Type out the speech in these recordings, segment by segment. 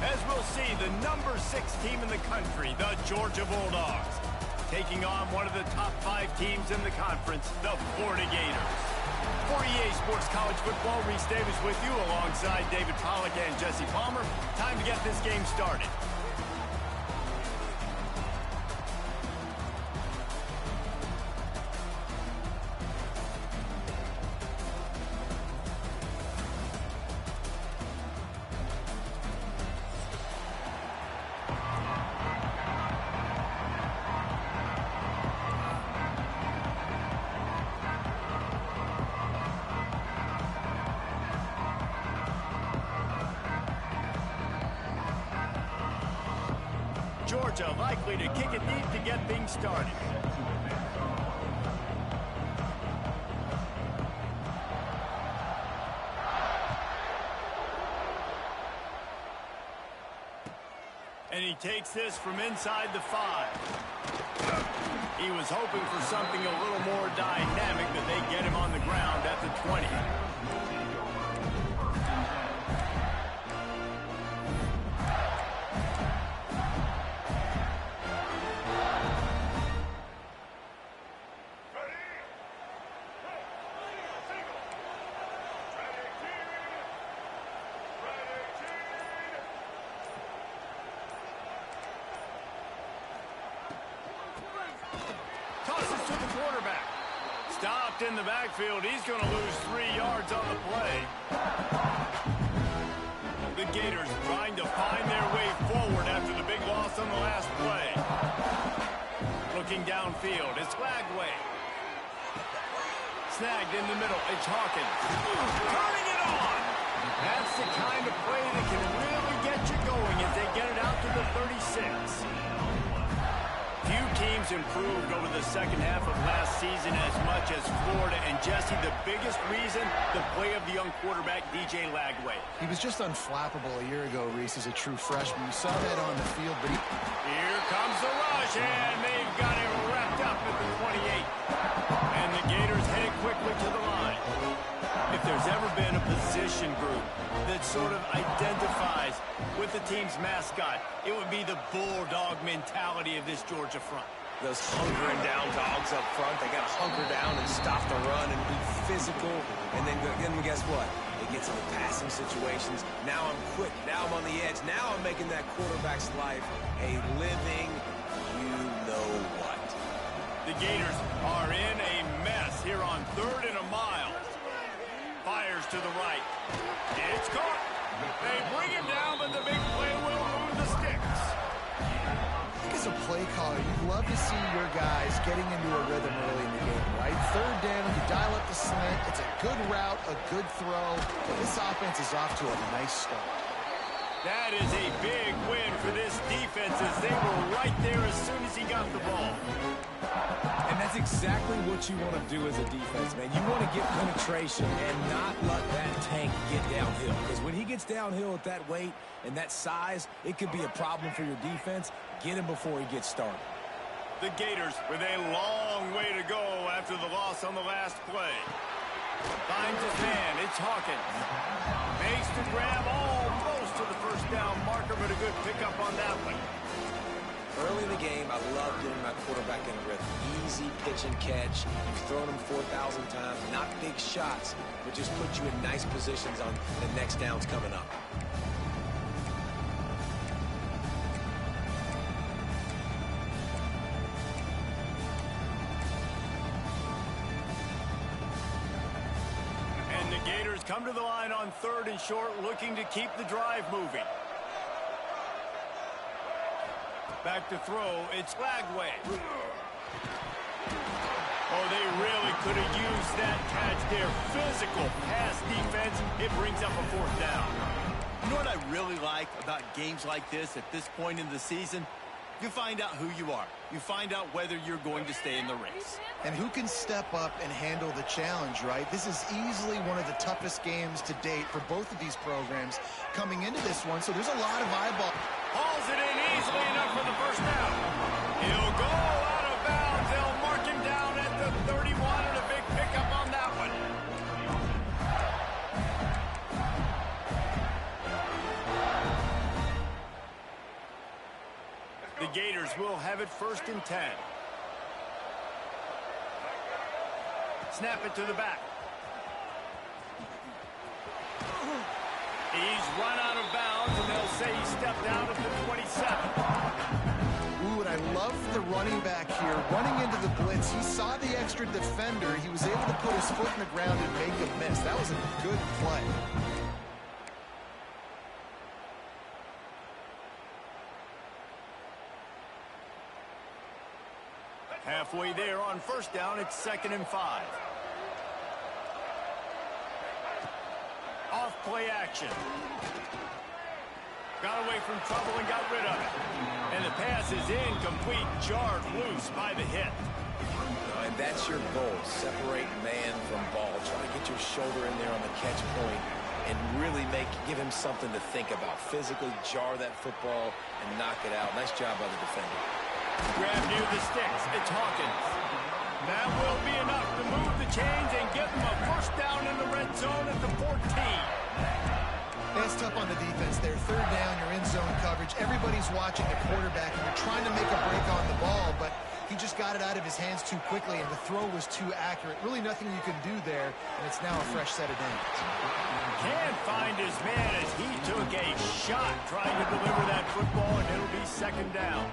as we'll see the number 6 team in the country, the Georgia Bulldogs, taking on one of the top 5 teams in the conference, the Florida Gators. For EA Sports College Football, Reese Davis with you alongside David Pollack and Jesse Palmer. Time to get this game started. Georgia likely to kick it deep to get things started. And he takes this from inside the 5. He was hoping for something a little more dynamic, but they get him on the ground at the 20. Tosses to the quarterback. Stopped in the backfield. He's going to lose 3 yards on the play. The Gators trying to find their way forward after the big loss on the last play. Looking downfield. It's Lagway. Snagged in the middle. It's Hawkins. Turning it on. That's the kind of play that can really get you going as they get it out to the 36. Few teams improved over the second half of last season as much as Florida. And Jesse, the biggest reason, the play of the young quarterback, DJ Lagway. He was just unflappable a year ago, Reese, as a true freshman. You saw that on the field, but Here comes the rush, and they've got him wrapped up at the 28. And the Gators headed quickly to the line. If there's ever been a position group that sort of identifies with the team's mascot, it would be the bulldog mentality of this Georgia front. Those hunkering down dogs up front, they got to hunker down and stop the run and be physical. And then guess what? It gets into passing situations. Now I'm quick. Now I'm on the edge. Now I'm making that quarterback's life a living you-know-what. The Gators are in a mess here on 3rd and a mile. Fires to the right. It's caught. They bring him down, but the big play will move the sticks. I think as a play caller, you'd love to see your guys getting into a rhythm early in the game, right? 3rd down, you dial up the slant. It's a good route, a good throw. But this offense is off to a nice start. That is a big win for this defense as they were right there as soon as he got the ball. And that's exactly what you want to do as a defense, man. You want to get penetration and not let that tank get downhill. Because when he gets downhill at that weight and that size, it could be a problem for your defense. Get him before he gets started. The Gators with a long way to go after the loss on the last play. Finds his man. It's Hawkins. Makes the grab almost to the first down marker, but a good pickup on that one. Early in the game, I love getting my quarterback in a rhythm. Easy pitch and catch. You've thrown them 4,000 times. Not big shots, but just put you in nice positions on the next downs coming up. And the Gators come to the line on 3rd and short, looking to keep the drive moving. Back to throw, it's Lagway. Oh, they really could have used that catch there. Physical pass defense. It brings up a 4th down. You know what I really like about games like this at this point in the season? You find out who you are. You find out whether you're going to stay in the race. And who can step up and handle the challenge, right? This is easily one of the toughest games to date for both of these programs coming into this one, so there's a lot of eyeball. Hauls it in easily enough for the first down. He'll go out of bounds. They'll mark him down at the 31 and a big pickup on that one. Gators will have it 1st and 10. Snap it to the back. He's run out of bounds, and they'll say he stepped out at the 27. Ooh, and I love the running back here. Running into the blitz, he saw the extra defender. He was able to put his foot in the ground and make him miss. That was a good play. Halfway there on 1st down, it's 2nd and 5. Off play action. Got away from trouble and got rid of it. And the pass is incomplete, jarred loose by the hit. And that's your goal. Separate man from ball. Try to get your shoulder in there on the catch point and really give him something to think about. Physically jar that football and knock it out. Nice job by the defender. Grab near the sticks. It's Hawkins. That will be enough to move the chains and give them a 1st down in the red zone at the 14. That's tough on the defense there. 3rd down, you're in zone coverage. Everybody's watching the quarterback, and you're trying to make a break on the ball, but he just got it out of his hands too quickly, and the throw was too accurate. Really nothing you can do there, and it's now a fresh set of downs. Can't find his man as he took a shot trying to deliver that football, and it'll be 2nd down.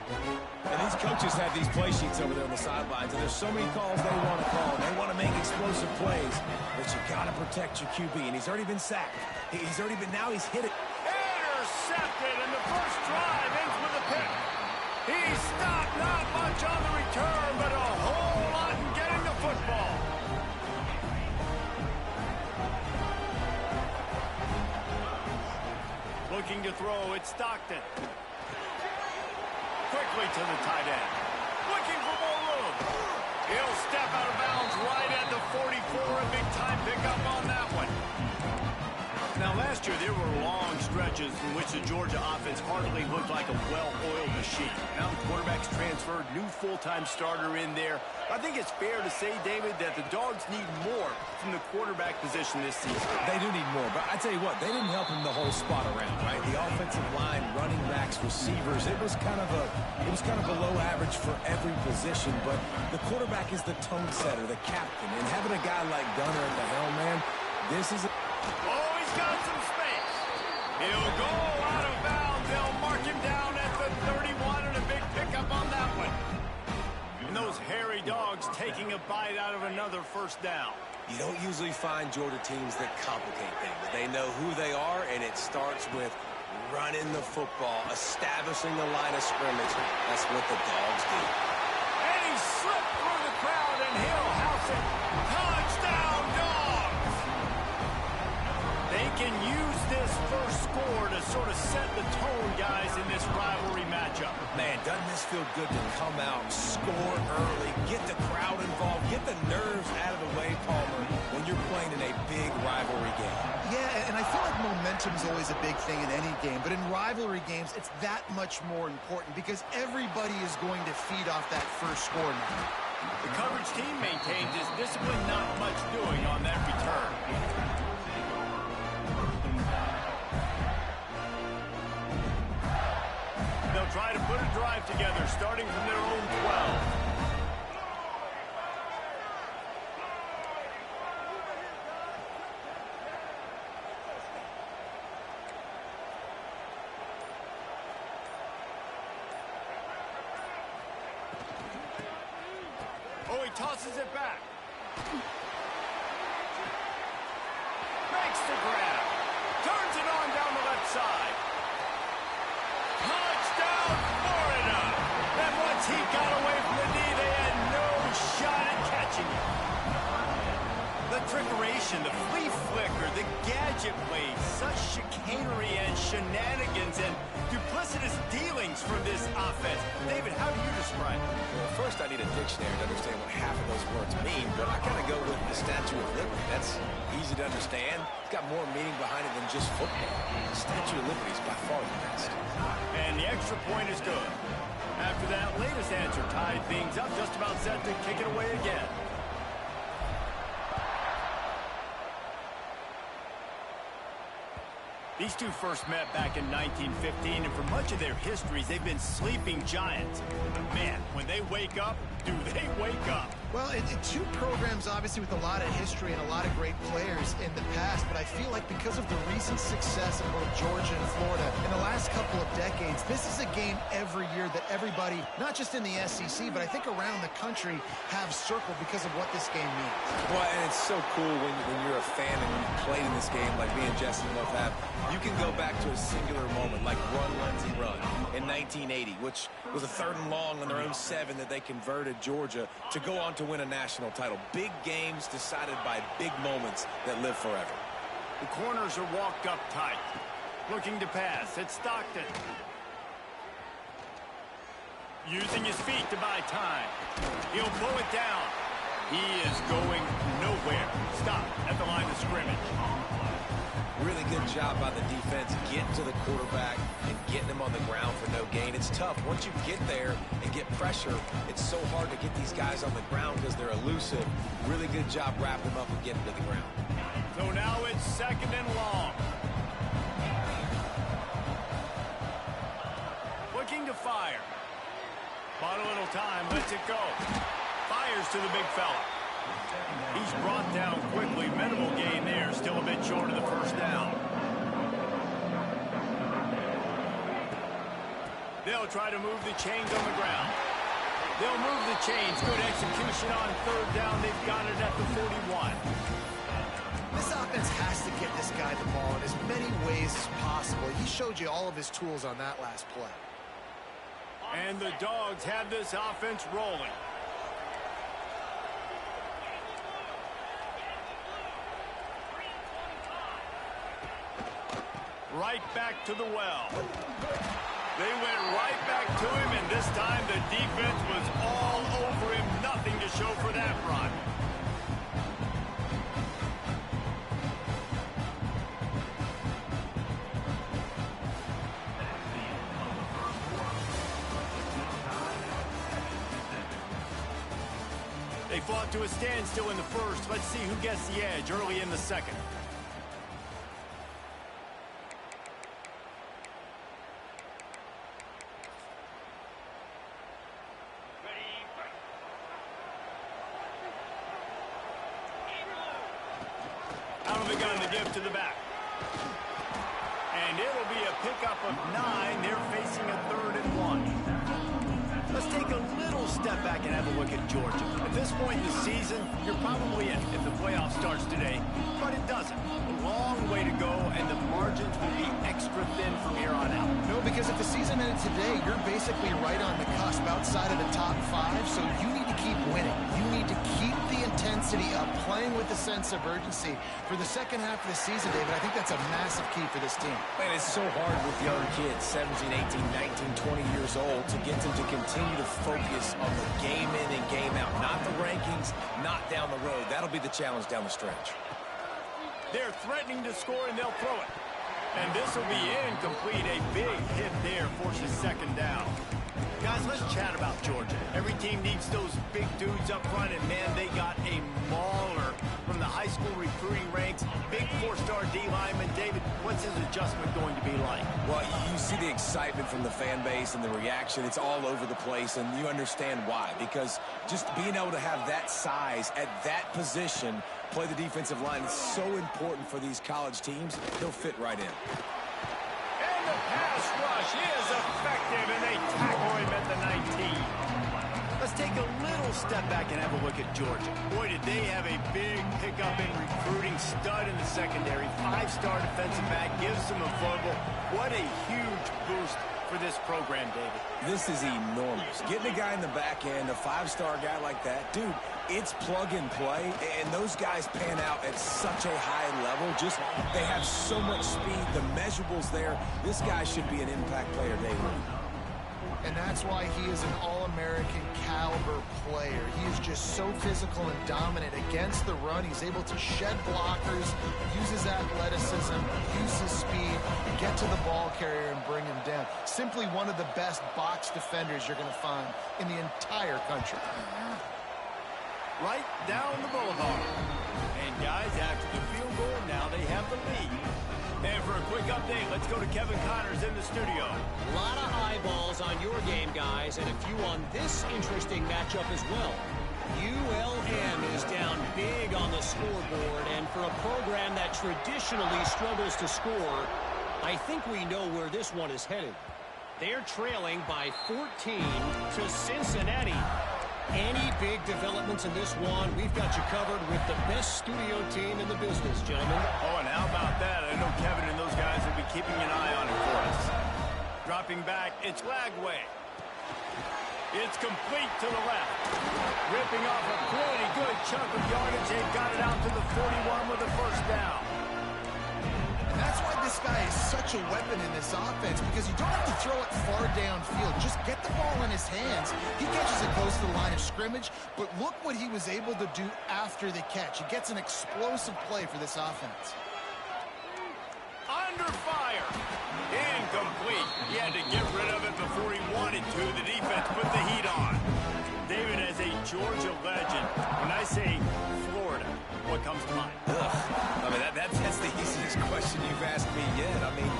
And these coaches have these play sheets over there on the sidelines, and there's so many calls they want to call. They want to make explosive plays, but you got to protect your QB, and he's already been sacked. Now he's hit it. Intercepted, and the first drive ends with a pick. He stopped, not much on the return, but a whole lot in getting the football. Looking to throw, it's Stockton. Quickly to the tight end. Looking for more room. He'll step out of bounds right at the 44. A big time pickup on that one. Now, last year, there were long stretches in which the Georgia offense hardly looked like a well-oiled machine. Now the quarterback's transferred, new full-time starter in there. I think it's fair to say, David, that the Dogs need more from the quarterback position this season. They do need more, but I tell you what, they didn't help him the whole spot around, right? The offensive line, running backs, receivers, it was kind of below average for every position, but the quarterback is the tone setter, the captain, and having a guy like Gunner at the helm, man, this is Oh, he's got some space. He'll go out of bounds. They'll mark him down at the 31, and a big pickup on that one. And those hairy Dogs taking a bite out of another 1st down. You don't usually find Georgia teams that complicate things. They know who they are, and it starts with running the football, establishing the line of scrimmage. That's what the Dogs do. And he slipped through the crowd, and he'll house it. Touchdown, Dogs! They can use this first score to sort of set the tone, guys, in this rivalry matchup. Man, doesn't this feel good to come out, score early, get the crowd involved, get the nerves out of the way, Palmer, when you're playing in a big rivalry game. Yeah, and I feel like momentum is always a big thing in any game, but in rivalry games, it's that much more important because everybody is going to feed off that first score now. The coverage team maintains this discipline, not much doing on that return. They'll try to put a drive together, starting from their own 12. Oh, he tosses it back. Makes the grab. Turns it on down the left side. Touchdown, Florida! And once he got away from the knee, they had no shot at catching it. The trickeration, the flea flicker, the gadget plays, such chicanery and shenanigans and duplicitous dealings from this offense. David, how do you describe it? Well, first I need a dictionary to understand what half of those words mean, but I kind of go with the Statue of Liberty. That's easy to understand. It's got more meaning behind it than just football. The Statue of Liberty is by far the best. And the extra point is good. After that latest answer tied things up, just about set to kick it away again. These two first met back in 1915, and for much of their histories, they've been sleeping giants. But man, when they wake up, do they wake up? Well, two programs, obviously, with a lot of history and a lot of great players in the past, but I feel like because of the recent success of both Georgia and Florida in the last couple of decades, this is a game every year that everybody, not just in the SEC, but I think around the country, have circled because of what this game means. Well, and it's so cool when you're a fan and you've played in this game like me and Jesse both have. You can go back to a singular moment like Run, Lindsey, Run in 1980, which was a 3rd and long on their own 7 that they converted Georgia to go on to win a national title. Big games decided by big moments that live forever. The corners are walked up tight. Looking to pass. It's Stockton. Using his feet to buy time. He'll pull it down. He is going nowhere. Stop at the line of scrimmage. Really good job by the defense getting to the quarterback and getting him on the ground for no gain. It's tough. Once you get there and get pressure, it's so hard to get these guys on the ground because they're elusive. Really good job wrapping them up and getting to the ground. So now it's 2nd and long. Looking to fire. Bought a little time, lets it go. Fires to the big fella. He's brought down quickly. Minimal gain there. Still a bit short of the first down. They'll try to move the chains on the ground. They'll move the chains. Good execution on 3rd down. They've got it at the 41. This offense has to get this guy the ball in as many ways as possible. He showed you all of his tools on that last play. And the Dogs have this offense rolling. Right back to the well. They went right back to him, and this time the defense was all over him. Nothing to show for that run. They fought to a standstill in the first. Let's see who gets the edge early in the second. Out of the gun to give to the back. And it'll be a pickup of 9. They're facing a 3rd and 1. Let's take a little step back and have a look at Georgia. At this point in the season, you're probably in if the playoff starts today, but it doesn't. A long way to go, and the margins will be extra thin from here on out. No, because if the season ended today, you're basically right on the cusp outside of the top 5, so you need to keep winning. You need to keep the intensity up, playing with a sense of urgency. For the second half of the season, David, I think that's a massive key for this team. Man, it's so hard with young kids, 17, 18, 19, 20 years old, to get them to continue to focus on the game in and game out. Not the rankings, not down the road. That'll be the challenge down the stretch. They're threatening to score, and they'll throw it. And this will be incomplete. A big hit there forces 2nd down. Guys, let's chat about Georgia. Every team needs those big dudes up front, and man, they got a mauler from the high school recruiting ranks. Big 4-star D lineman. David, what's his adjustment going to be like? Well, you see the excitement from the fan base and the reaction. It's all over the place, and you understand why. Because just being able to have that size at that position, play the defensive line, is so important for these college teams. He'll fit right in. And the pass rush is effective, and they tackle him at the 19. Let's take a little step back and have a look at Georgia. Boy, did they have a big pickup in recruiting. Stud in the secondary. 5-star defensive back. Gives them a verbal. What a huge boost for this program, David. This is enormous. Getting a guy in the back end, a 5-star guy like that, dude, it's plug and play, and those guys pan out at such a high level. Just, they have so much speed. The measurables there. This guy should be an impact player day one. And that's why he is an All-American caliber player. He is just so physical and dominant against the run. He's able to shed blockers, use his athleticism, use his speed, and get to the ball carrier and bring him down. Simply one of the best box defenders you're going to find in the entire country. Right down the boulevard. And guys, after the field goal, now they have the lead. And for a quick update, let's go to Kevin Connors in the studio. A lot of eyeballs on your game, guys, and a few on this interesting matchup as well. ULM is down big on the scoreboard, and for a program that traditionally struggles to score, I think we know where this one is headed. They're trailing by 14 to Cincinnati. Any big developments in this one, we've got you covered with the best studio team in the business, gentlemen. Oh, and how about that? I know Kevin and those guys will be keeping an eye on it for us. Dropping back, it's Lagway. It's complete to the left. Ripping off a pretty good chunk of yardage. They've got it out to the 41 with a first down. And that's why this guy is such a weapon in this offense, because you don't have to throw it far downfield. Just get the ball in his hands. He catches it close to the line of scrimmage, but look what he was able to do after the catch. He gets an explosive play for this offense. Under fire. Incomplete. He had to get rid of it before he wanted to. The defense put the heat on. David, as a Georgia legend, when I say Florida, what comes to mind? I mean, that's the easiest question you've asked me yet. I mean,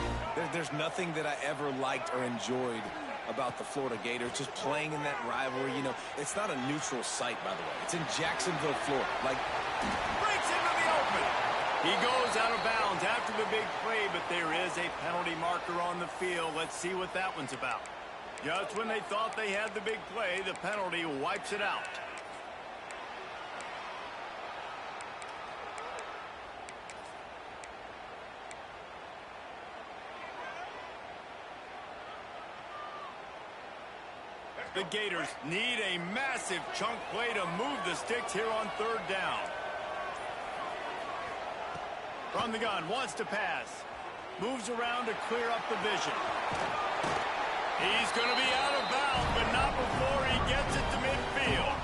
there's nothing that I ever liked or enjoyed about the Florida Gators, just playing in that rivalry. You know, it's not a neutral site, by the way. It's in Jacksonville, Florida. Like, Breaks into the open. He goes out of bounds after the big play, but there is a penalty marker on the field. Let's see what that one's about. Just when they thought they had the big play, the penalty wipes it out. The Gators need a massive chunk play to move the sticks here on third down. From the gun, wants to pass. Moves around to clear up the vision. He's going to be out of bounds, but not before he gets it to midfield.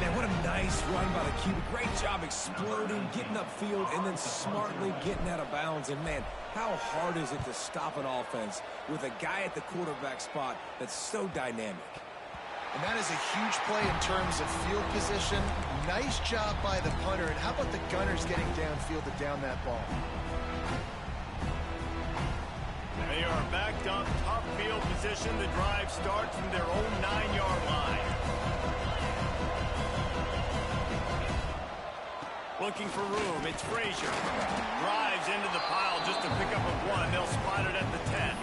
man, what a nice run by the QB. Great job exploding, getting upfield, and then smartly getting out of bounds. And, man, how hard is it to stop an offense with a guy at the quarterback spot that's so dynamic? And that is a huge play in terms of field position. Nice job by the punter. And how about the Gunners getting downfield to down that ball? They are backed up, top field position. The drive starts from their own 9-yard line. Looking for room. It's Frazier. Drives into the pile just to pick up a 1. They'll spot it at the 10.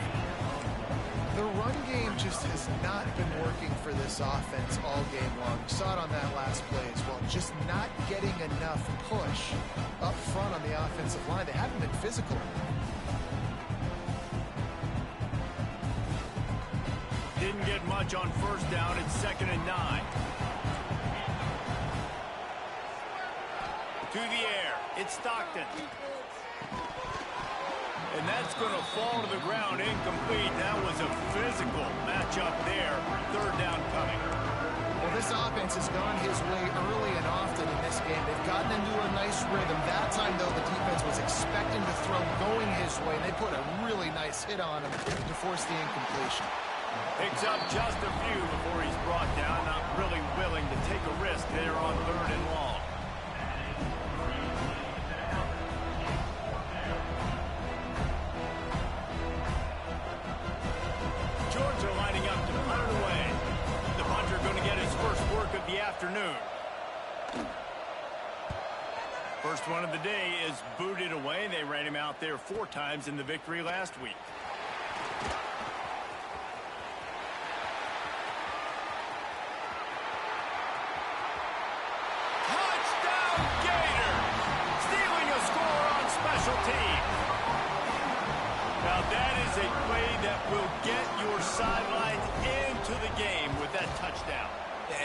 The run game just has not been working for this offense all game long. We saw it on that last play as well. Just not getting enough push up front on the offensive line. They haven't been physical. Didn't get much on first down. It's 2nd and 9. To the air. It's Stockton. And that's going to fall to the ground incomplete. That was a physical matchup there. Third down coming. Well, this offense has gone his way early and often in this game. They've gotten into a nice rhythm. That time, though, the defense was expecting to throw going his way. And they put a really nice hit on him to force the incompletion. Picks up just a few before he's brought down. Not really willing to take a risk there on 3rd and long. Georgia lining up to punt it away. The punter going to get his first work of the afternoon. First one of the day is booted away. They ran him out there 4 times in the victory last week. Touchdown Gator! Stealing a score on special teams. Now that is a play that will get your sidelines into the game with that touchdown.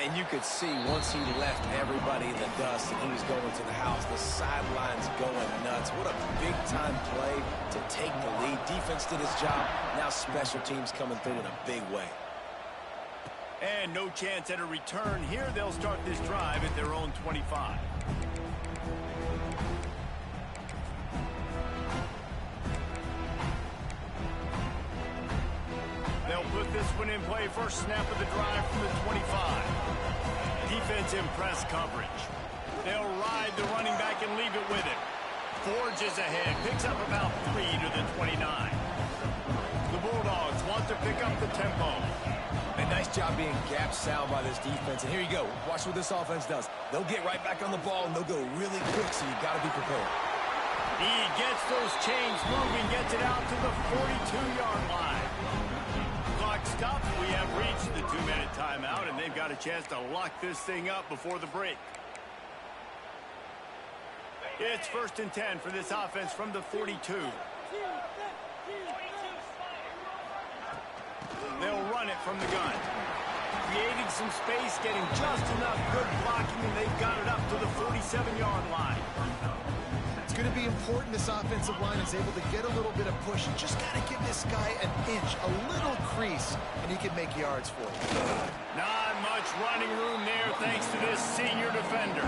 And you could see once he left everybody in the dust and he was going to the house, the sidelines going nuts. What a big-time play to take the lead. Defense did his job. Now special teams coming through in a big way. And no chance at a return here. They'll start this drive at their own 25. They'll put this one in play. First snap of the drive from the 25. Defense in press coverage. They'll ride the running back and leave it with him. Forges ahead, picks up about 3 to the 29. The Bulldogs want to pick up the tempo. A nice job being gap sound by this defense. And here you go. Watch what this offense does. They'll get right back on the ball, and they'll go really quick, so you got to be prepared. He gets those chains moving, gets it out to the 42-yard line. Clock stops. We have reached the 2-minute timeout, and they've got a chance to lock this thing up before the break. It's 1st and 10 for this offense from the 42. They'll run it from the gun. Creating some space, getting just enough good blocking, and they've got it up to the 47-yard line. It's going to be important this offensive line is able to get a little bit of push. You just got to give this guy an inch, a little crease, and he can make yards for you. Not much running room there thanks to this senior defender.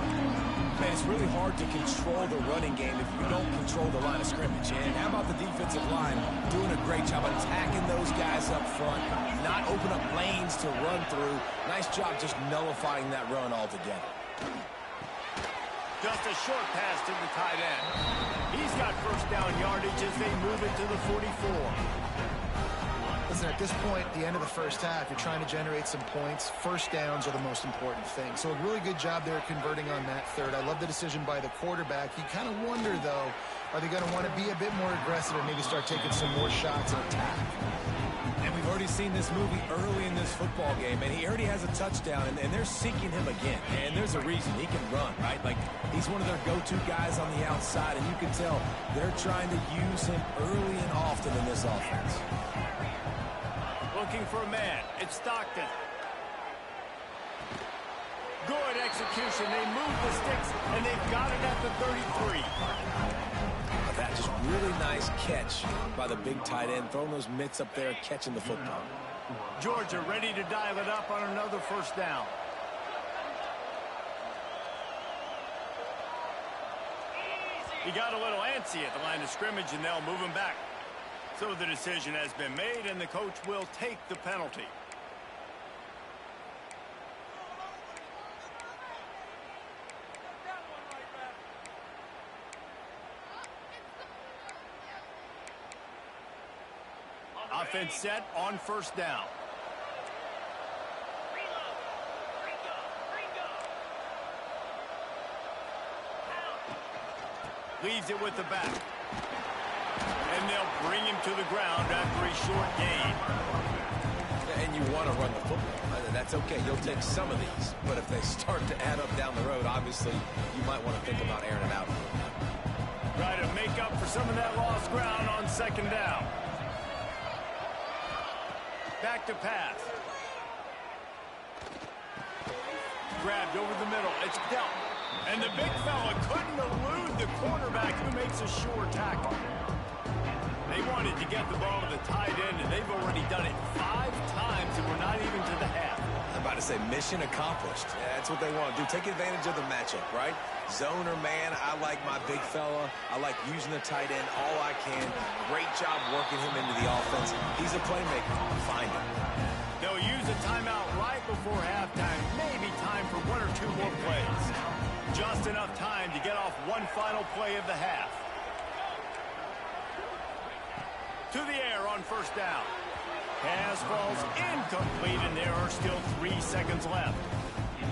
Man, it's really hard to control the running game if you don't control the line of scrimmage. And how about the defensive line doing a great job attacking those guys up front, not open up lanes to run through. Nice job just nullifying that run altogether. Just a short pass to the tight end. He's got first down yardage as they move it to the 44. Listen, at this point, the end of the first half, you're trying to generate some points. First downs are the most important thing. So a really good job there converting on that third. I love the decision by the quarterback. You kind of wonder, though, are they going to want to be a bit more aggressive and maybe start taking some more shots and attack? And we've already seen this movie early in this football game, and he already has a touchdown, and they're seeking him again. And there's a reason. He can run, right? Like, he's one of their go-to guys on the outside, and you can tell they're trying to use him early and often in this offense. Looking for a man. It's Stockton. Good execution. They move the sticks, and they've got it at the 33. That just really nice catch by the big tight end, throwing those mitts up there, catching the football. Georgia ready to dial it up on another first down. He got a little antsy at the line of scrimmage, and they'll move him back. So the decision has been made, and the coach will take the penalty. Offense set on first down. Leaves it with the back. And they'll bring him to the ground after a short gain. And you want to run the football. That's okay. You'll take some of these. But if they start to add up down the road, obviously, you might want to think about airing it out. Try to make up for some of that lost ground on second down. Back to pass. Grabbed over the middle. It's dealt. And the big fella couldn't elude the quarterback who makes a sure tackle. They wanted to get the ball to the tight end, and they've already done it 5 times, and we're not even to the half. I'm about to say mission accomplished. Yeah, that's what they want to do. Take advantage of the matchup, right? Zone or man, I like my big fella. I like using the tight end all I can. Great job working him into the offense. He's a playmaker. Find him. They'll use a timeout right before halftime. Maybe time for 1 or 2 more plays. Just enough time to get off one final play of the half. To the air on first down. Pass falls incomplete, and there are still 3 seconds left.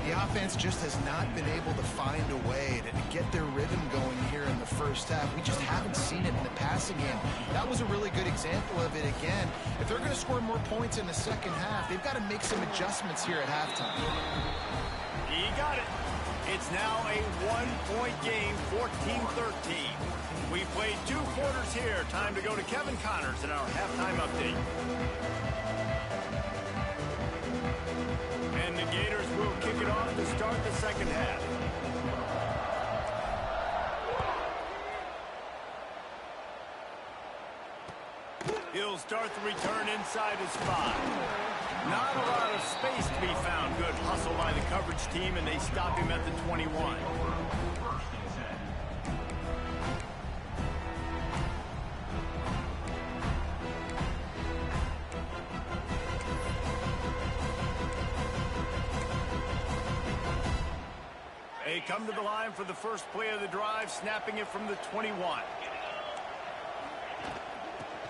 The offense just has not been able to find a way to get their rhythm going here in the first half. We just haven't seen it in the passing game. That was a really good example of it again. If they're going to score more points in the second half, they've got to make some adjustments here at halftime. He got it. It's now a 1-point game, 14-13. We played 2 quarters here. Time to go to Kevin Connors in our halftime update. And the Gators will kick it off to start the second half. He'll start the return inside his 5. Not a lot of space to be found. Good hustle by the coverage team, and they stop him at the 21. A come to the line for the first play of the drive, snapping it from the 21.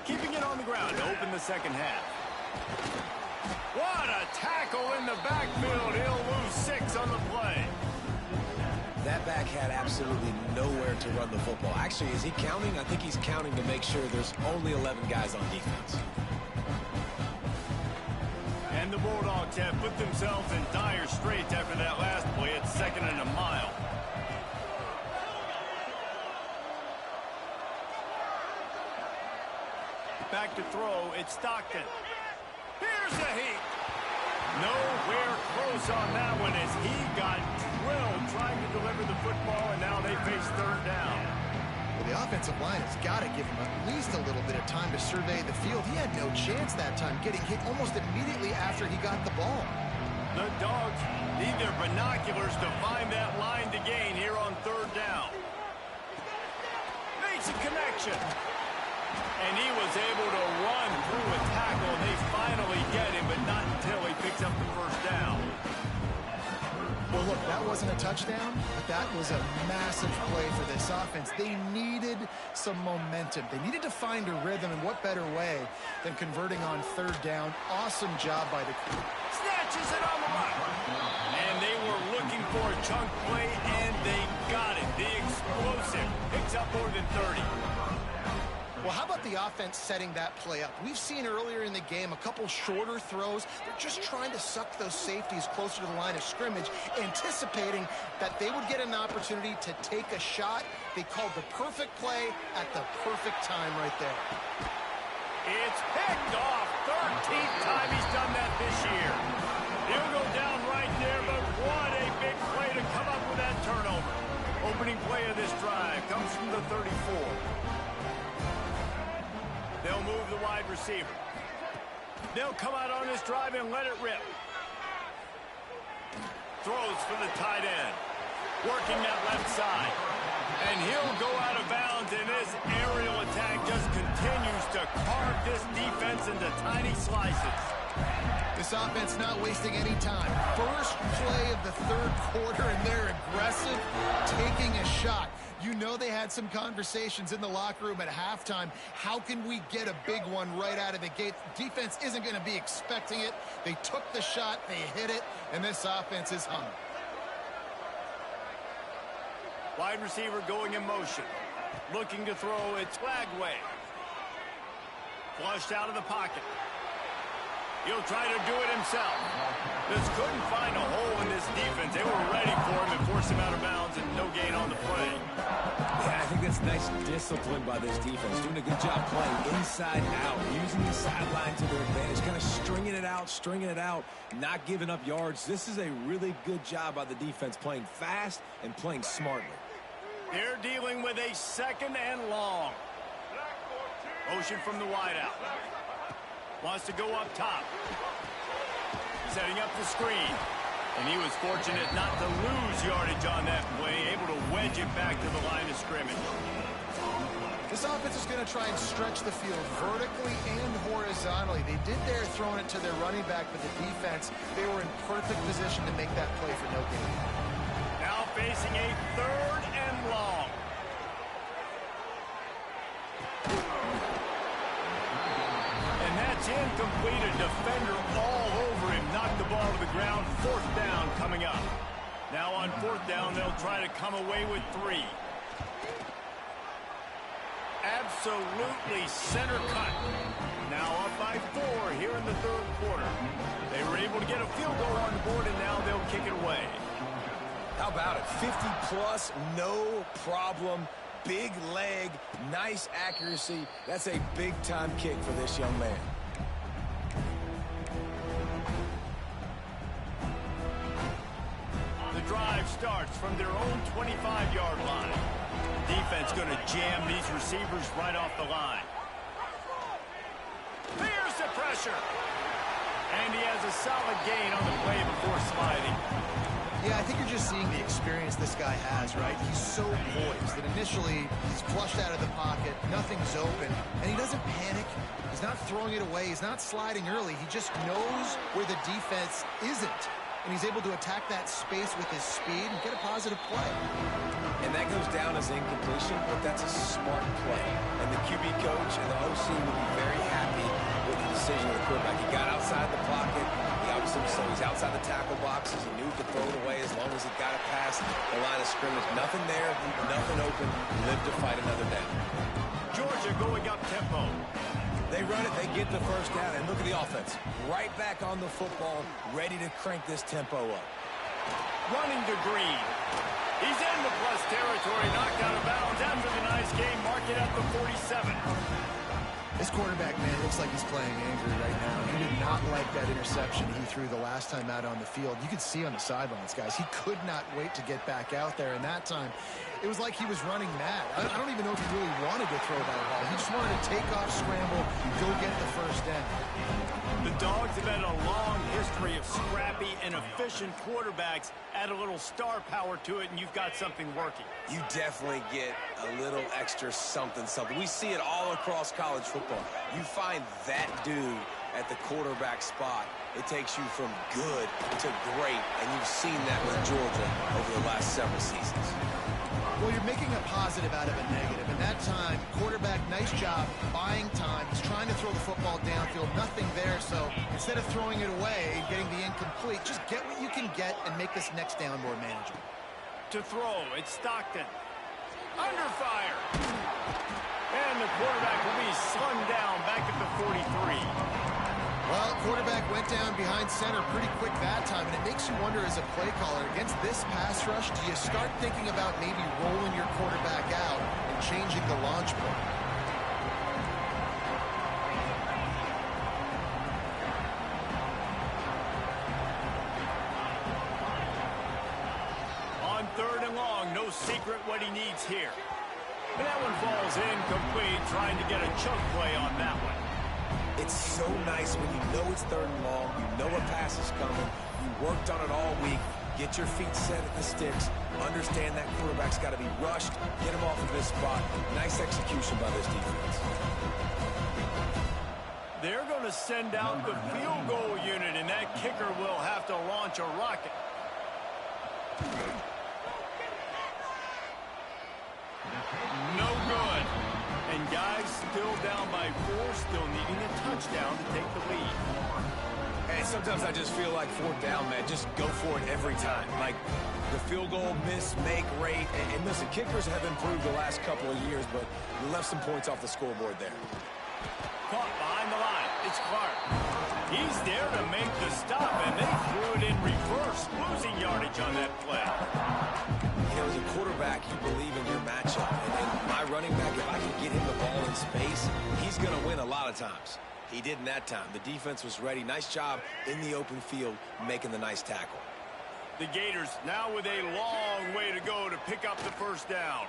Keeping it on the ground to open the second half. What a tackle in the backfield. He'll lose 6 on the play. That back had absolutely nowhere to run the football. Actually, is he counting? I think he's counting to make sure there's only 11 guys on defense. And the Bulldogs have put themselves in dire straits after that last play. It's 2nd and a mile. Back to throw. It's Stockton. Here's the heat. Nowhere close on that one as he got drilled trying to deliver the football, and now they face 3rd down. Well, the offensive line has got to give him at least a little bit of time to survey the field. He had no chance that time, getting hit almost immediately after he got the ball. The Dogs need their binoculars to find that line to gain here on 3rd down. Makes a connection. And he was able to run through a tackle, and they finally get him, but not until he picks up the 1st down. Well, look, that wasn't a touchdown, but that was a massive play for this offense. They needed some momentum. They needed to find a rhythm, and what better way than converting on 3rd down. Awesome job by the crew. Snatches it on the run. And they were looking for a chunk play, and they got it. The explosive picks up more than 30. Well, how about the offense setting that play up? We've seen earlier in the game a couple shorter throws. They're just trying to suck those safeties closer to the line of scrimmage, anticipating that they would get an opportunity to take a shot. They called the perfect play at the perfect time right there. It's picked off. 13th time he's done that this year. He'll go down right there, but what a big play to come up with that turnover. Opening play of this drive comes from the 34. They'll move the wide receiver. They'll come out on this drive and let it rip. Throws for the tight end. Working that left side. And he'll go out of bounds, and this aerial attack just continues to carve this defense into tiny slices. This offense not wasting any time. First play of the 3rd quarter, and they're aggressive, taking a shot. You know they had some conversations in the locker room at halftime. How can we get a big one right out of the gate? Defense isn't going to be expecting it. They took the shot, they hit it, and this offense is hung. Wide receiver going in motion. Looking to throw, it's Flagway. Flushed out of the pocket. He'll try to do it himself. Just couldn't find a hole in this defense. They were ready for him and forced him out of bounds, and no gain on the play. Yeah, I think that's nice discipline by this defense. Doing a good job playing inside out, using the sideline to their advantage, kind of stringing it out, not giving up yards. This is a really good job by the defense, playing fast and playing smartly. They're dealing with a 2nd and long. Motion from the wideout. Wants to go up top. Setting up the screen. And he was fortunate not to lose yardage on that play, able to wedge it back to the line of scrimmage. This offense is going to try and stretch the field vertically and horizontally. They did there throwing it to their running back, but the defense, they were in perfect position to make that play for no gain. Now facing a 3rd and long. Incomplete, a defender all over him, knocked the ball to the ground. 4th down coming up. Now on 4th down, they'll try to come away with 3. Absolutely center cut. Now up by 4 here in the 3rd quarter. They were able to get a field goal on the board, and now they'll kick it away. How about it? 50-plus, no problem. Big leg, nice accuracy. That's a big-time kick for this young man. The drive starts from their own 25-yard line. Defense going to jam these receivers right off the line. There's the pressure. And he has a solid gain on the play before sliding. Yeah, I think you're just seeing the experience this guy has, right? He's so poised that initially he's flushed out of the pocket, nothing's open, and he doesn't panic. He's not throwing it away. He's not sliding early. He just knows where the defense isn't. and he's able to attack that space with his speed and get a positive play. And that goes down as incompletion, but that's a smart play. And the QB coach and the OC will be very happy with the decision of the quarterback. He got outside the pocket. He obviously, so he's outside the tackle boxes. He knew he could throw it away as long as he got it past the line of scrimmage. Nothing there, nothing open. Live to fight another down. Georgia going up tempo. They run it, they get the first down, and look at the offense. Right back on the football, ready to crank this tempo up. Running to Green. He's in the plus territory, knocked out of bounds after the nice game. Mark it at the 47. This quarterback, man, looks like he's playing angry right now. He did not like that interception he threw the last time out on the field. You could see on the sidelines, guys, he could not wait to get back out there. And that time, it was like he was running mad. I don't even know if he really wanted to throw that ball. He just wanted to take off, scramble, go get the first down. The Dogs have had a long history of scrappy and efficient quarterbacks. Add a little star power to it, and you've got something working. You definitely get a little extra something. We see it all across college football. You find that dude at the quarterback spot, it takes you from good to great, and you've seen that with Georgia over the last several seasons. Well, you're making a positive out of a negative. And that time, quarterback, nice job buying time. He's trying to throw the football downfield. Nothing there, so instead of throwing it away and getting the incomplete, just get what you can get and make this next down more manageable. To throw, it's Stockton. Under fire. And the quarterback will be slung down back at the 43. Well, quarterback went down behind center pretty quick that time, and it makes you wonder as a play caller, against this pass rush, do you start thinking about maybe rolling your quarterback out and changing the launch point? On 3rd and long, no secret what he needs here. And that one falls incomplete, trying to get a choke play on that one. It's so nice when you know it's 3rd and long, you know a pass is coming, you worked on it all week, get your feet set at the sticks, understand that quarterback's got to be rushed, get him off of this spot. Nice execution by this defense. They're going to send out the field goal unit, and that kicker will have to launch a rocket. No good. And guys still down by 4, still needing a touchdown to take the lead. And sometimes I just feel like 4th down, man, just go for it every time. Like the field goal miss, make rate. And listen, kickers have improved the last couple of years, but you left some points off the scoreboard there. Caught behind the line. It's Clark. He's there to make the stop, and they threw it in reverse, losing yardage on that play. You know, as a quarterback, you believe in your matchup. And my running back, if I can get him the ball in space, he's going to win a lot of times. He didn't that time. The defense was ready. Nice job in the open field making the nice tackle. The Gators now with a long way to go to pick up the first down.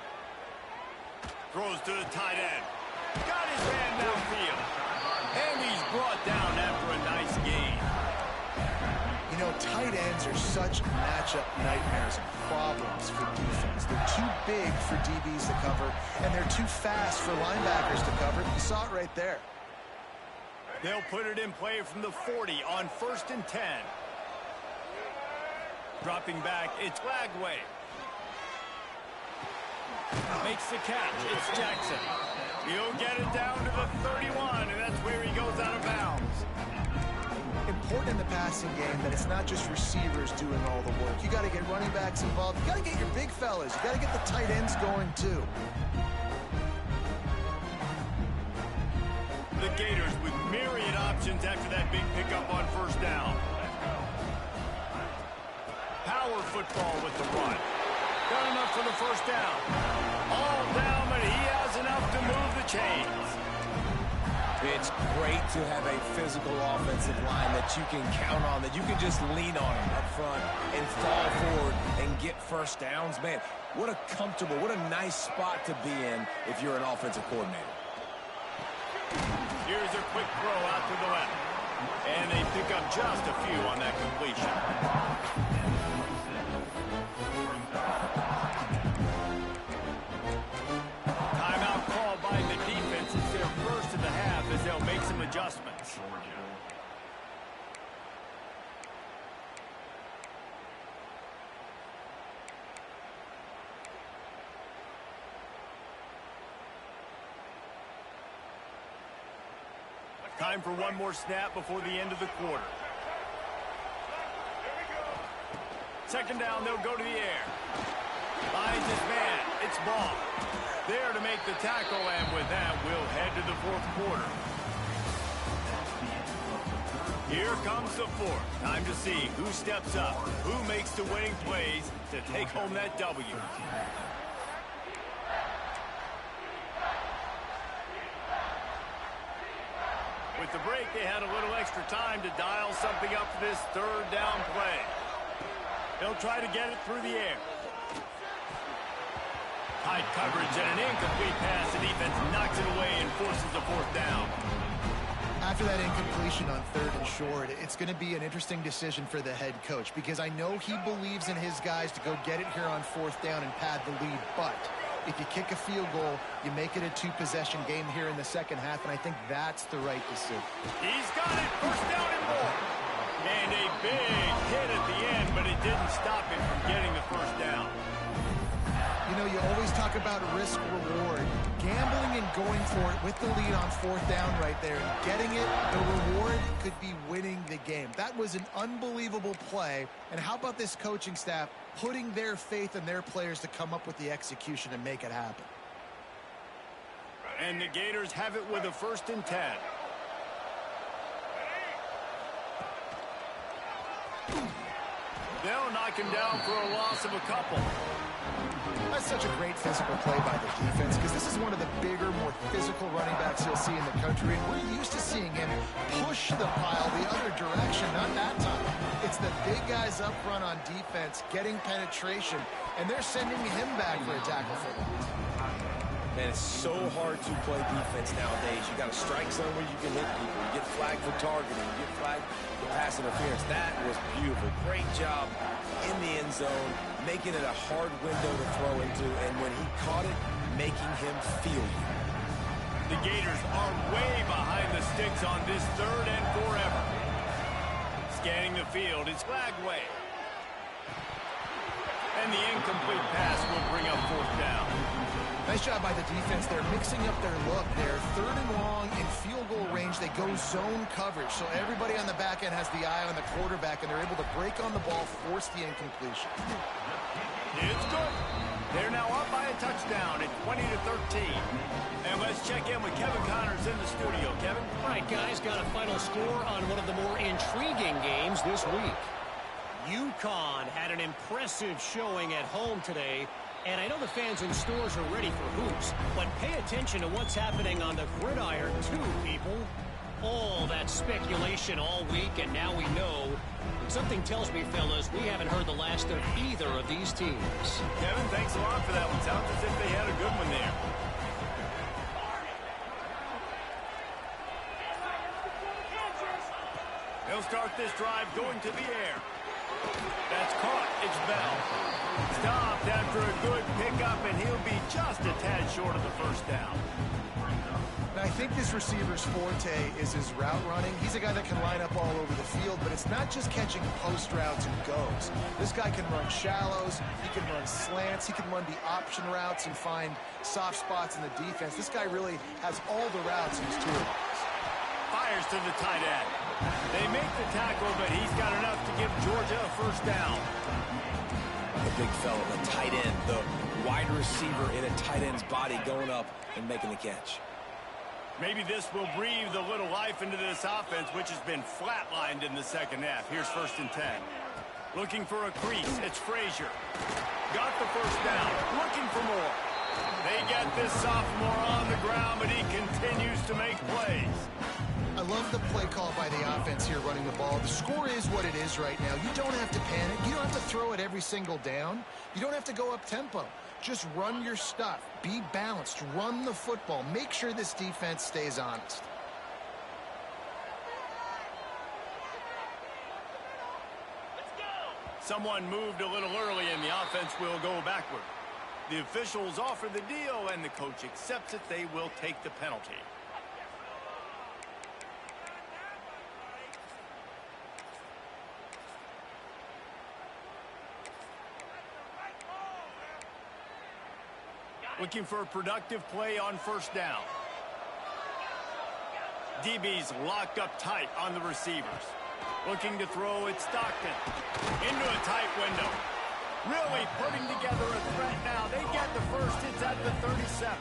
Throws to the tight end. Got his man downfield. And he's brought down after a nice gain. You know, tight ends are such matchup nightmares and problems for defense. They're too big for DBs to cover, and they're too fast for linebackers to cover. You saw it right there. They'll put it in play from the 40 on 1st and 10. Dropping back, it's Lagway. Makes the catch, it's Jackson. He'll get it down to the 31, and that's where he goes out of bounds. Important in the passing game that it's not just receivers doing all the work. You got to get running backs involved. You got to get your big fellas. You got to get the tight ends going too. The Gators with myriad options after that big pickup on 1st down. Power football with the run. Got enough for the 1st down. All down, but he has enough to move the chains. It's great to have a physical offensive line that you can count on, that you can just lean on up front and fall forward and get 1st downs. Man, what a comfortable, what a nice spot to be in if you're an offensive coordinator. Here's a quick throw out to the left. And they pick up just a few on that completion. Timeout called by the defense. It's their first of the half as they'll make some adjustments. Time for one more snap before the end of the quarter. Second down, they'll go to the air. Finds his man. It's ball. There to make the tackle, and with that, we'll head to the fourth quarter. Here comes the fourth. Time to see who steps up, who makes the winning plays to take home that W. With the break, they had a little extra time to dial something up for this third down play. They'll try to get it through the air. Tight coverage and an incomplete pass. The defense knocks it away and forces a fourth down. After that incompletion on third and short, it's going to be an interesting decision for the head coach because I know he believes in his guys to go get it here on fourth down and pad the lead, but if you kick a field goal, you make it a two-possession game here in the second half, and I think that's the right decision. He's got it. First down and more. And a big hit at the end, but it didn't stop him from getting the first down. You know, you always talk about risk-reward. Gambling and going for it with the lead on fourth down right there and getting it, the reward could be winning the game. That was an unbelievable play. And how about this coaching staff putting their faith in their players to come up with the execution and make it happen? And the Gators have it with a 1st and 10. They'll knock him down for a loss of a couple. That's such a great physical play by the defense because this is one of the bigger, more physical running backs you'll see in the country, and we're used to seeing him push the pile the other direction. Not that time. It's the big guys up front on defense getting penetration, and they're sending him back for a tackle for them. Man, it's so hard to play defense nowadays. You got a strike zone where you can hit people. You get flagged for targeting. You get flagged for pass interference. That was beautiful. Great job in the end zone, making it a hard window to throw into, and when he caught it, making him feel you. The Gators are way behind the sticks on this third and forever. Scanning the field, it's Flagway. And the incomplete pass will bring up fourth down. Nice job by the defense. They're mixing up their look. They're third and long in field goal range. They go zone coverage. So everybody on the back end has the eye on the quarterback, and they're able to break on the ball, force the incompletion. It's good. They're now up by a touchdown at 20-13. And let's check in with Kevin Connors in the studio. Kevin? All right, guys, got a final score on one of the more intriguing games this week. UConn had an impressive showing at home today. And I know the fans in stores are ready for hoops, but pay attention to what's happening on the gridiron too, people. All that speculation all week, and now we know. Something tells me, fellas, we haven't heard the last of either of these teams. Kevin, thanks a lot for that one. Sounds as if they had a good one there. They'll start this drive going to the air. That's caught. It's Bell. Stopped after a good pickup, and he'll be just a tad short of the first down. Now, I think this receiver's forte is his route running. He's a guy that can line up all over the field, but it's not just catching post routes and goes. This guy can run shallows, he can run slants, he can run the option routes and find soft spots in the defense. This guy really has all the routes in his toolbox. Fires to the tight end. They make the tackle, but he's got enough to give Georgia a first down. The big fella, the tight end, the wide receiver in a tight end's body going up and making the catch. Maybe this will breathe a little life into this offense, which has been flatlined in the second half. Here's 1st and 10. Looking for a crease. It's Frazier. Got the first down. Looking for more. They get this sophomore on the ground, but he continues to make plays. I love the play call by the offense here running the ball. The score is what it is right now. You don't have to panic. You don't have to throw it every single down. You don't have to go up tempo. Just run your stuff. Be balanced. Run the football. Make sure this defense stays honest. Someone moved a little early, and the offense will go backward. The officials offer the deal, and the coach accepts it. They will take the penalty. Looking for a productive play on first down. DB's locked up tight on the receivers. Looking to throw it, Stockton. Into a tight window. Really putting together a threat now. They get the first hits at the 37.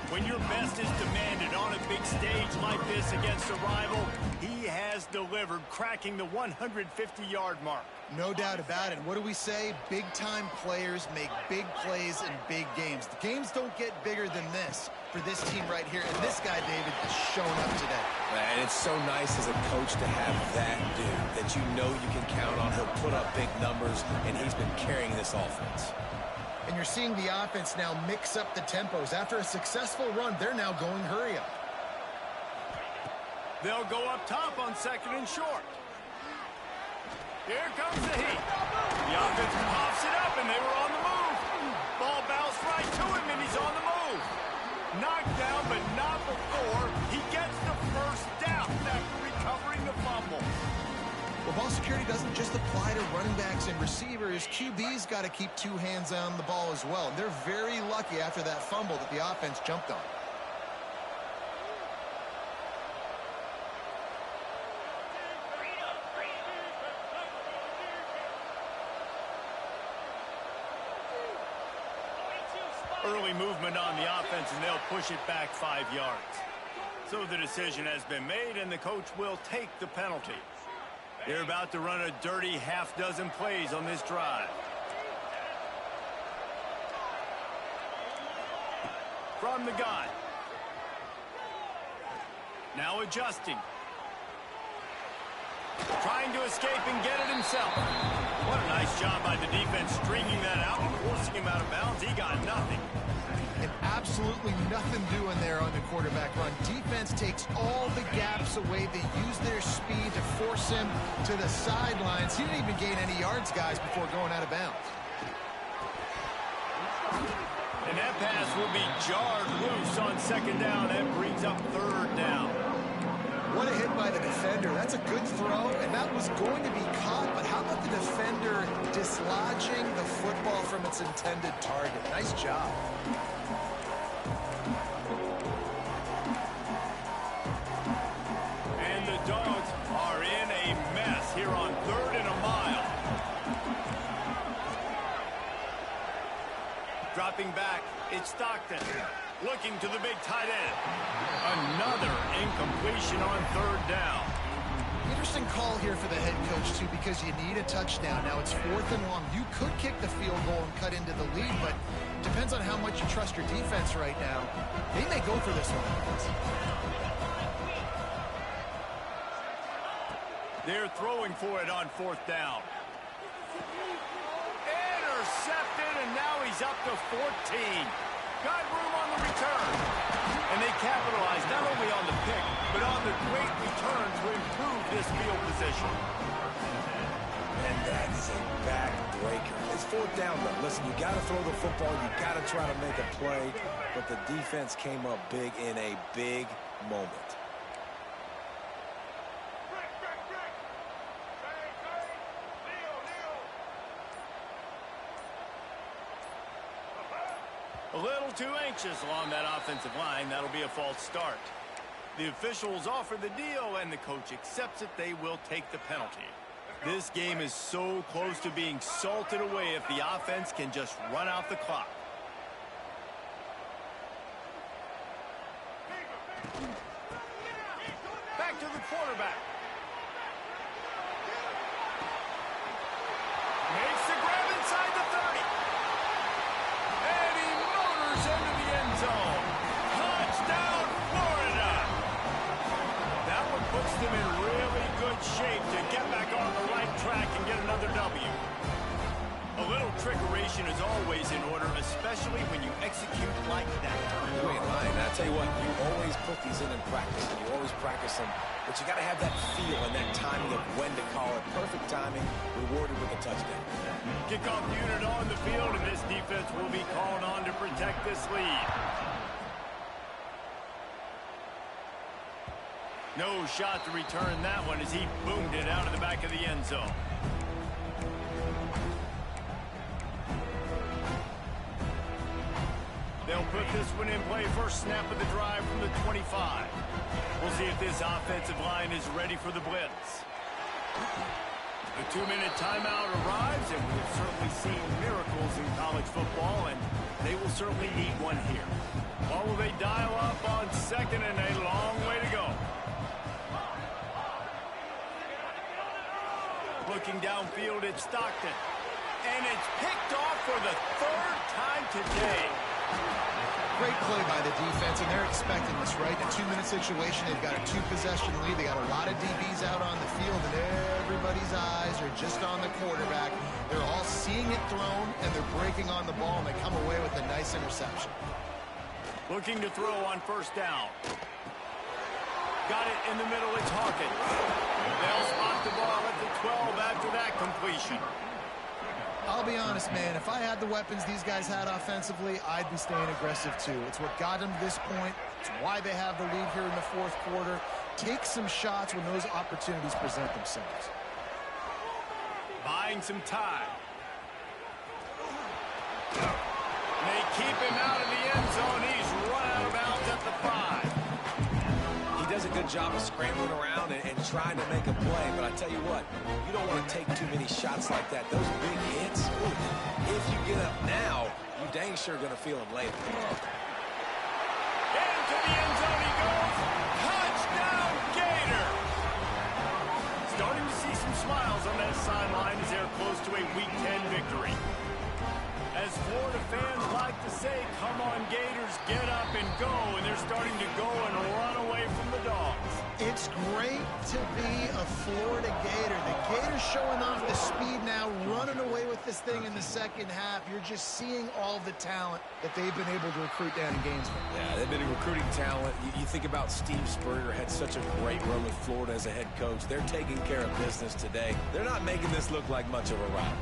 When your best is demanded on a big stage like this against a rival, he has delivered, cracking the 150-yard mark. No doubt about it. What do we say? Big-time players make big plays in big games. The games don't get bigger than this for this team right here. And this guy, David, is showing up today. And it's so nice as a coach to have that dude that you know you can count on. He'll put up big numbers, and he's been carrying this offense. And you're seeing the offense now mix up the tempos. After a successful run, they're now going hurry up. They'll go up top on 2nd and short. Here comes the heat. The offense pops it up, and they were on the move. Ball bounced right to him, and he's on the move. Knocked down, but not before he gets the first down after recovering the fumble. Well, ball security doesn't just apply to running backs and receivers. QB's got to keep two hands on the ball as well. They're very lucky after that fumble that the offense jumped on. Early movement on the offense, and they'll push it back 5 yards. So the decision has been made, and the coach will take the penalty. They're about to run a dirty half-dozen plays on this drive. From the gun. Now adjusting. Trying to escape and get it himself. What a nice job by the defense stringing that out and forcing him out of bounds. He got nothing. And absolutely nothing doing there on the quarterback run. Defense takes all the gaps away. They use their speed to force him to the sidelines. He didn't even gain any yards, guys, before going out of bounds. And that pass will be jarred loose on 2nd down and brings up 3rd down. What a hit by the defender. That's a good throw, and that was going to be caught, but how about the defender dislodging the football from its intended target? Nice job. And the Dogs are in a mess here on 3rd and a mile. Dropping back, it's Stockton. Looking to the big tight end. Another incompletion on 3rd down. Interesting call here for the head coach, too, because you need a touchdown. Now it's 4th and long. You could kick the field goal and cut into the lead, but depends on how much you trust your defense right now. They may go for this one. They're throwing for it on 4th down. Intercepted, and now he's up to 14. Got room on the return. And they capitalize not only on the pick, but on the great return to improve this field position. And that is a backbreaker. It's 4th down, though. Listen, you got to throw the football. You got to try to make a play. But the defense came up big in a big moment. A little too anxious along that offensive line. That'll be a false start. The officials offer the deal, and the coach accepts it. They will take the penalty. This game is so close to being salted away if the offense can just run out the clock. Back to the quarterback. Makes the grab inside the 30. And he motors into the end zone. Touchdown, Florida. That one puts them in really good shape to get back on the right track and get another W. A little trickeration is always in order, especially when you execute like that. You ain't lying. I'll tell you what, you always put these in practice, and you always practice them, but you got to have that feel and that timing of when to call it. Perfect timing, rewarded with a touchdown. Kickoff unit on the field, and this defense will be called on to protect this lead. No shot to return that one as he boomed it out of the back of the end zone. They'll put this one in play. First snap of the drive from the 25. We'll see if this offensive line is ready for the blitz. The 2-minute timeout arrives, and we've certainly seen miracles in college football, and they will certainly need one here. Or will they dial up on second and a long way to go? Looking downfield, it's Stockton. And it's picked off for the third time today. Great play by the defense, and they're expecting this, right? In a 2-minute situation, they've got a 2-possession lead. They got a lot of DBs out on the field, and everybody's eyes are just on the quarterback. They're all seeing it thrown, and they're breaking on the ball, and they come away with a nice interception. Looking to throw on first down. Got it in the middle. It's Hawkins. They'll spot the ball at the 12 after that completion. I'll be honest, man, if I had the weapons these guys had offensively, I'd be staying aggressive too. It's what got them to this point. It's why they have the lead here in the fourth quarter. Take some shots when those opportunities present themselves. Buying some time. They keep him out of the end zone. He's run out of bounds at the 5. He does a good job of scrambling around and trying to make a play, but I tell you what, you don't want to take too many shots like that. Those big hits, ooh, if you get up now, you dang sure going to feel them later. Into the end zone he goes. Touchdown, Gator! Starting to see some smiles on that sideline as they're close to a Week 10 victory. As Florida fans like to say, come on Gators, get up and go, and they're starting to go and run away from the Dogs. It's great to be a Florida Gator. The Gators showing off the speed now, running away with this thing in the second half. You're just seeing all the talent that they've been able to recruit down in Gainesville. Yeah, they've been recruiting talent. You think about Steve Spurrier, had such a great run with Florida as a head coach. They're taking care of business today. They're not making this look like much of a rival.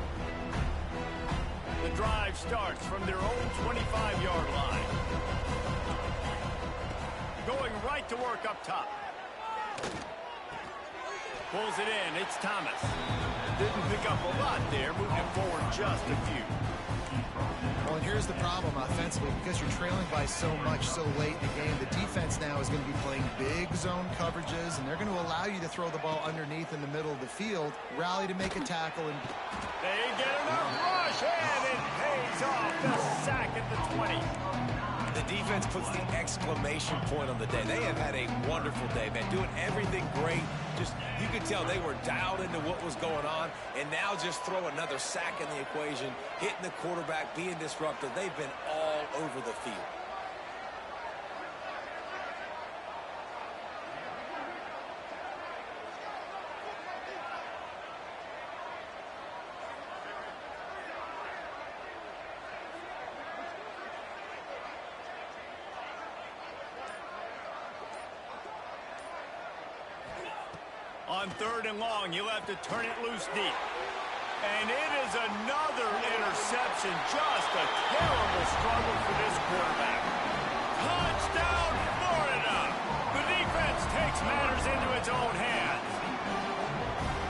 The drive starts from their own 25-yard line. Going right to work up top. Pulls it in. It's Thomas. Didn't pick up a lot there. Moved it forward just a few. Well, and here's the problem offensively. Because you're trailing by so much so late in the game, the defense now is going to be playing big zone coverages, and they're going to allow you to throw the ball underneath in the middle of the field, rally to make a tackle, and they get enough rush, and it pays off. The sack at the 20. The defense puts the exclamation point on the day. They have had a wonderful day, man, doing everything great. Just, you could tell they were dialed into what was going on, and now just throw another sack in the equation, hitting the quarterback, being disruptive. They've been all over the field. On third and long, you'll have to turn it loose deep. And it is another interception. Just a terrible struggle for this quarterback. Touchdown, Florida! The defense takes matters into its own hands.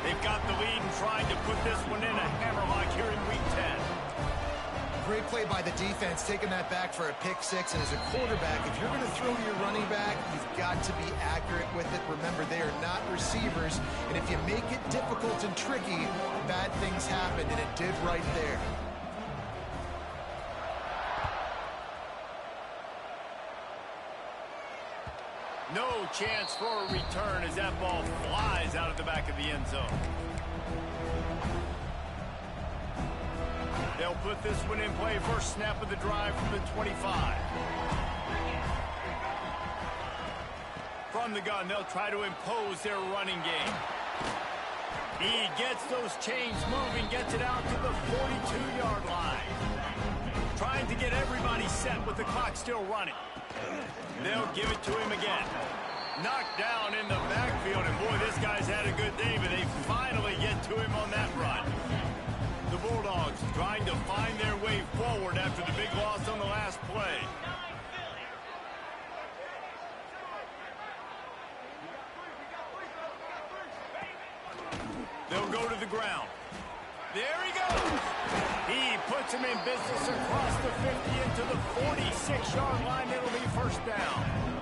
They've got the lead and trying to put this one in a hammerlock here in Week 10. great play by the defense, taking that back for a pick six. And as a quarterback, if you're going to throw to your running back, you've got to be accurate with it. Remember, they are not receivers. And if you make it difficult and tricky, bad things happen, and it did right there. No chance for a return as that ball flies out of the back of the end zone. They'll put this one in play. First snap of the drive from the 25. From the gun, they'll try to impose their running game. He gets those chains moving, gets it out to the 42-yard line. Trying to get everybody set with the clock still running. They'll give it to him again. Knocked down in the backfield, and boy, this guy's had a good day, but they finally get to him on that run. The Bulldogs trying to find their way forward after the big loss on the last play. They'll go to the ground. There he goes. He puts him in business across the 50 into the 46-yard line. It'll be first down.